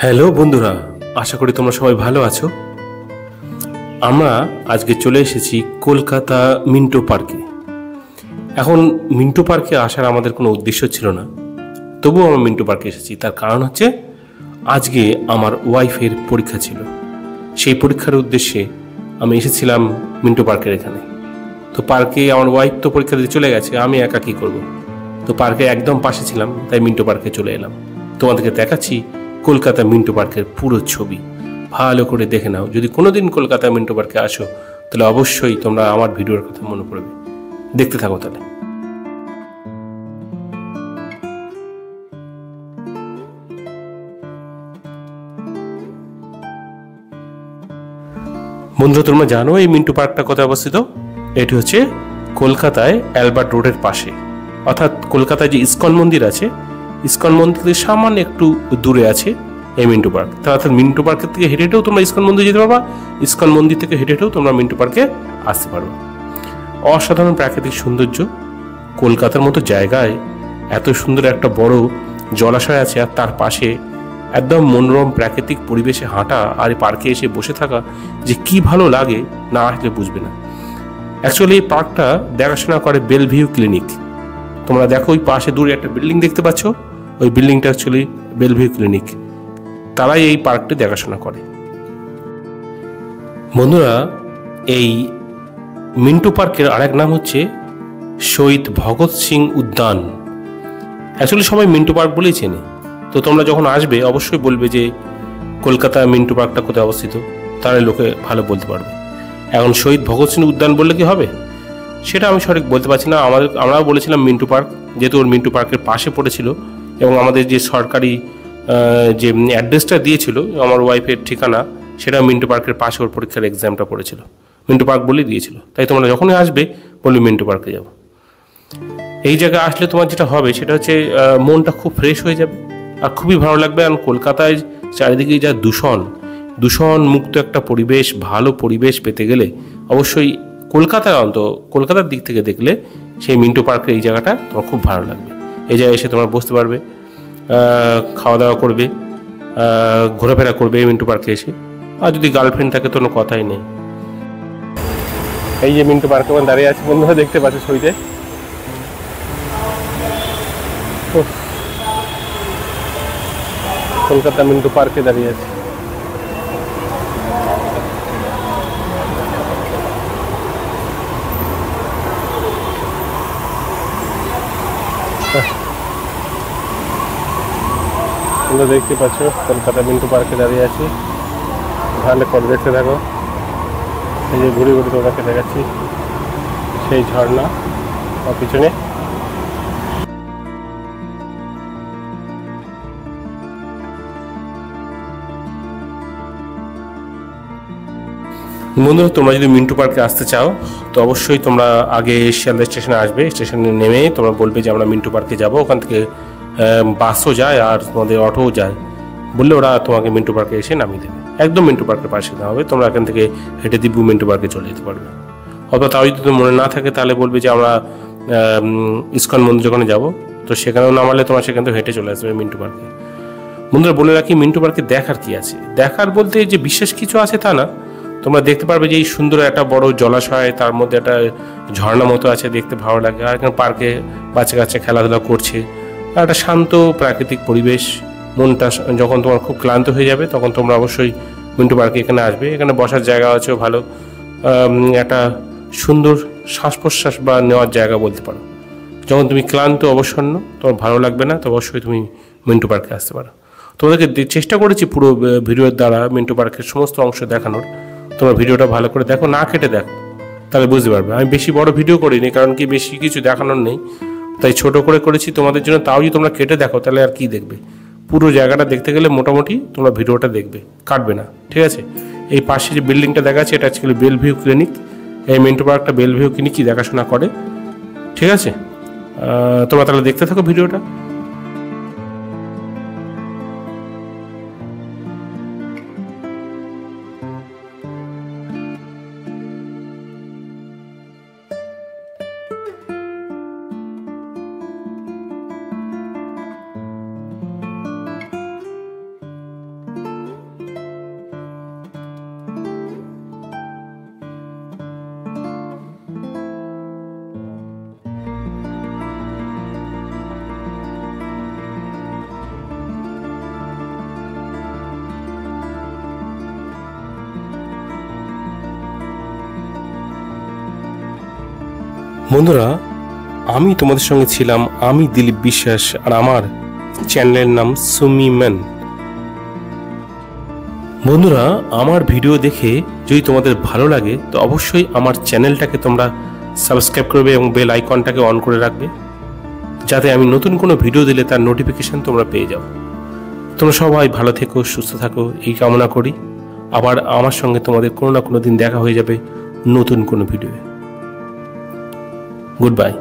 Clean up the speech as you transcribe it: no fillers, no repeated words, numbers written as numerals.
Hello বন্ধুরা, আশা করি তোমরা সবাই ভালো আছো। আমরা আজকে চলে এসেছি কলকাতা মিন্টো পার্কে। এখন মিন্টো পার্কে আসার আমাদের কোনো উদ্দেশ্য ছিল না, তবুও আমরা মিন্টো পার্কে এসেছি। তার কারণ হচ্ছে আজকে আমার ওয়াইফের পরীক্ষা ছিল। সেই পরীক্ষার উদ্দেশ্যে আমি এসেছিলাম মিন্টো পার্কের এখানে। তো পার্কে আমার ওয়াইফ তো পরীক্ষা দিতে চলে গেছে, আমি একা কী করবো? তো পার্কে একদম পাশে ছিলাম, তাই মিন্টো পার্কে চলে এলাম। তোমাদেরকে দেখাচ্ছি কলকাতা মিন্টো পার্কের পুরো ছবি। ভালো করে দেখে নাও। যদি কোনোদিন কলকাতা মিন্টো পার্কে আসো তাহলে অবশ্যই তোমরা আমার ভিডিওর কথা মনে পড়বে। দেখতে থাকো তাহলে। বন্ধুরা, তোমরা জানো এই মিন্টো পার্কটা কোথায় অবস্থিত? এটি হচ্ছে কলকাতায় অ্যালবার্ট রোডের পাশে, অর্থাৎ কলকাতায় যে ইসকন মন্দির আছে, ইসকন মন্দির থেকে সামান্য একটু দূরে আছে এই মিন্টো পার্ক। অর্থাৎ মিন্টো পার্কের থেকে হেঁটে হেঁটেও তোমরা ইসকন মন্দির যেতে পারবা, ইসকন মন্দির থেকে হেঁটে হেঁটেও তোমরা মিন্টো পার্কে আসতে পারবা। অসাধারণ প্রাকৃতিক সৌন্দর্য। কলকাতার মতো জায়গায় এত সুন্দর একটা বড় জলাশয় আছে, আর তার পাশে একদম মনোরম প্রাকৃতিক পরিবেশে হাঁটা আর এই পার্কে এসে বসে থাকা যে কি ভালো লাগে, না আসলে বুঝবে না। অ্যাকচুয়ালি এই পার্কটা দেখাশোনা করে বেলভিউ ক্লিনিক। তোমরা দেখো ওই পাশে দূরে একটা বিল্ডিং দেখতে পাচ্ছ, ওই বিল্ডিংটা অ্যাকচুয়ালি বেলভিউ ক্লিনিক। তারাই এই পার্কটি দেখাশোনা করে। বন্ধুরা, এই মিন্টো পার্কের আরেক নাম হচ্ছে শহীদ ভগৎ সিং উদ্যান। অ্যাকচুয়ালি সবাই মিন্টো পার্ক বলেই চেনে। তো তোমরা যখন আসবে অবশ্যই বলবে যে কলকাতা মিন্টো পার্কটা কোথায় অবস্থিত, তাহলে লোকে ভালো বলতে পারবে। এখন শহীদ ভগৎ সিং উদ্যান বললে কি হবে সেটা আমি সঠিক বলতে পারছি না। আমরাও বলেছিলাম মিন্টো পার্ক, যেহেতু ওর মিন্টো পার্কের পাশে পড়েছিল, এবং আমাদের যে সরকারি যে অ্যাড্রেসটা দিয়েছিল আমার ওয়াইফের ঠিকানা, সেটা মিন্টো পার্কের পাশে ওর পরীক্ষার এক্সামটা পড়েছিল, মিন্টো পার্ক বলেই দিয়েছিল। তাই তোমরা যখনই আসবে বলবে মিন্টো পার্কে যাবো। এই জায়গায় আসলে তোমার যেটা হবে সেটা হচ্ছে মনটা খুব ফ্রেশ হয়ে যাবে আর খুবই ভালো লাগবে। আর কলকাতায় চারিদিকে যা দূষণ মুক্ত একটা পরিবেশ, ভালো পরিবেশ পেতে গেলে অবশ্যই কলকাতার দিক থেকে দেখলে সেই মিন্টো পার্কের এই জায়গাটা তোমার খুব ভালো লাগবে। এই জায়গায় এসে তোমরা বসতে পারবে, খাওয়া দাওয়া করবে, ঘোরাফেরা করবে মিন্টো পার্কে এসে। আর যদি গার্লফ্রেন্ড থাকে তো কোনো কথাই নেই। এই যে মিন্টো পার্কে দাঁড়িয়ে আছে, বন্ধুরা দেখতে পাচ্ছে ছবিতে। কলকাতা মিন্টো পার্কে দাঁড়িয়ে আছে। তোমরা দেখতে পাচ্ছ কলকাতা মিন্টো পার্কে দাঁড়িয়ে আছি। ভালো করে দেখতে থাকো। এই যে ঘুরে ঘুরে তোমাকে দেখাচ্ছি সেই ঝর্ণা পিছনে। বন্ধুরা, তোমরা যদি মিন্টো পার্কে আসতে চাও তো অবশ্যই তোমরা আগে শিয়ালদা স্টেশনে আসবে। স্টেশনে নেমে তোমরা বলবে যে আমরা মিন্টো পার্কে যাব। ওখান থেকে বাসও যায় আর তোমাদের অটোও যায়, বললে ওরা তোমাকে মিন্টো পার্কে এসে নামিয়ে দেবে। একদম মিন্টো পার্কের পাশে না হবে, তোমরা এখান থেকে হেঁটে দিব্যু মিন্টো পার্কে চলে যেতে পারবে। অথবা তাও যদি মনে না থাকে তাহলে বলবে যে আমরা ইসকন মন্দির যখন যাব তো সেখানেও নামালে তোমার সেখান থেকে হেঁটে চলে আসবে মিন্টো পার্কে। বন্ধুরা বলে রাখি, মিন্টো পার্কে দেখার কি আছে? দেখার বলতে যে বিশেষ কিছু আছে তা না। তোমরা দেখতে পারবে যে এই সুন্দর একটা বড় জলাশয়, তার মধ্যে একটা ঝর্ণা মতো আছে, দেখতে ভালো লাগে। আর এখানে পার্কে বাচ্চা কাচ্চা খেলাধুলা করছে, আর একটা শান্ত প্রাকৃতিক পরিবেশ। মনটা যখন তোমার খুব ক্লান্ত হয়ে যাবে তখন তোমরা অবশ্যই মিন্টো পার্কে এখানে আসবে। এখানে বসার জায়গা আছে ভালো, একটা সুন্দর শ্বাস প্রশ্বাস বা নেওয়ার জায়গা বলতে পারো। যখন তুমি ক্লান্ত অবসন্ন, তোমার ভালো লাগবে না, তো অবশ্যই তুমি মিন্টো পার্কে আসতে পারো। তোমাদেরকে চেষ্টা করেছি পুরো ভিডিওর দ্বারা মিন্টো পার্কের সমস্ত অংশ দেখানোর। তোমরা ভিডিওটা ভালো করে দেখো, না কেটে দেখো, তাহলে বুঝতে পারবে। আমি বেশি বড় ভিডিও করিনি, কারণ কি বেশি কিছু দেখানোর নেই, তাই ছোট করে করেছি তোমাদের জন্য। তাও যদি তোমরা কেটে দেখো তাহলে আর কি দেখবে? পুরো জায়গাটা দেখতে গেলে মোটামুটি তোমরা ভিডিওটা দেখবে, কাটবে না, ঠিক আছে? এই পাশে যে বিল্ডিংটা দেখা যাচ্ছে এটা অ্যাকচুয়ালি বেলভিউ ক্লিনিক। এই মিন্টো পার্কটা বেলভিউ ক্লিনিকই দেখাশোনা করে, ঠিক আছে? তোমরা তাহলে দেখতে থাকো ভিডিওটা। বন্ধুরা, আমি তোমাদের সঙ্গে ছিলাম, আমি দিলীপ বিশ্বাস, আর আমার চ্যানেলের নাম সুমিম্যান। বন্ধুরা, আমার ভিডিও দেখে যদি তোমাদের ভালো লাগে তো অবশ্যই আমার চ্যানেলটাকে তোমরা সাবস্ক্রাইব করবে এবং বেল আইকনটাকে অন করে রাখবে, যাতে আমি নতুন কোনো ভিডিও দিলে তার নোটিফিকেশন তোমরা পেয়ে যাও। তোমরা সবাই ভালো থেকো, সুস্থ থাকো, এই কামনা করি। আবার আমার সঙ্গে তোমাদের কোনো না কোনো দিন দেখা হয়ে যাবে নতুন কোনো ভিডিওয়ে। Good bye.